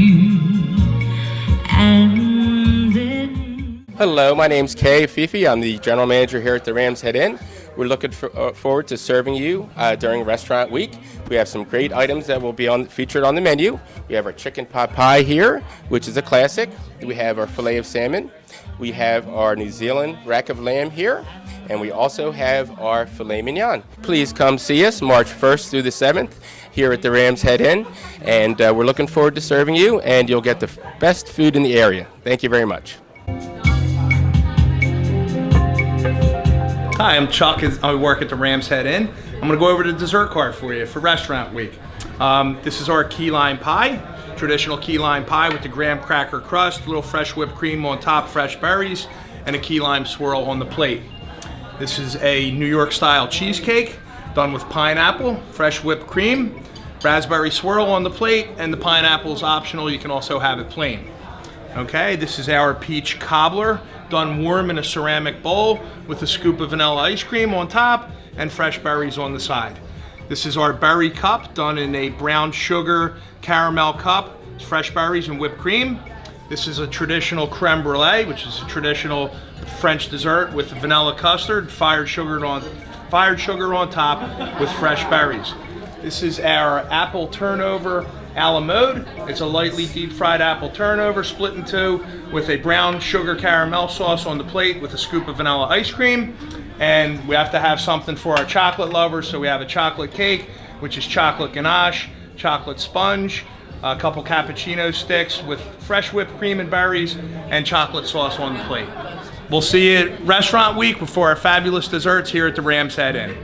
you. And then... Hello, my name's Kay Fifi. I'm the general manager here at the Ram's Head Inn. We're looking forward to serving you during Restaurant Week. We have some great items that will be featured on the menu. We have our chicken pot pie here, which is a classic. We have our filet of salmon. We have our New Zealand rack of lamb here. And we also have our filet mignon. Please come see us March 1st through the 7th here at the Ram's Head Inn. And we're looking forward to serving you, and you'll get the best food in the area. Thank you very much. Hi, I'm Chuck. I work at the Ram's Head Inn. I'm going to go over the dessert card for you for Restaurant Week. This is our key lime pie, traditional key lime pie with the graham cracker crust, a little fresh whipped cream on top, fresh berries, and a key lime swirl on the plate. This is a New York style cheesecake done with pineapple, fresh whipped cream, raspberry swirl on the plate, and the pineapple is optional. You can also have it plain. Okay, this is our peach cobbler, done warm in a ceramic bowl with a scoop of vanilla ice cream on top and fresh berries on the side. This is our berry cup, done in a brown sugar caramel cup, fresh berries and whipped cream. This is a traditional creme brulee, which is a traditional French dessert with vanilla custard, fired sugar on top with fresh berries. This is our apple turnover a la mode. It's a lightly deep fried apple turnover split in two with a brown sugar caramel sauce on the plate with a scoop of vanilla ice cream. And we have to have something for our chocolate lovers, so we have a chocolate cake, which is chocolate ganache, chocolate sponge, a couple cappuccino sticks with fresh whipped cream and berries, and chocolate sauce on the plate. We'll see you at Restaurant Week before our fabulous desserts here at the Ram's Head Inn.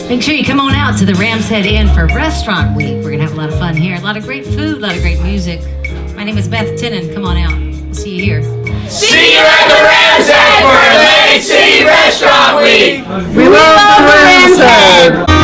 Make sure you come on out to the Ram's Head Inn for Restaurant Week. We're going to have a lot of fun here. A lot of great food, a lot of great music. My name is Beth Tinnen. Come on out. We'll see you here. See you at the Ram's Head for Atlantic City Restaurant Week! We love the Ram's Head!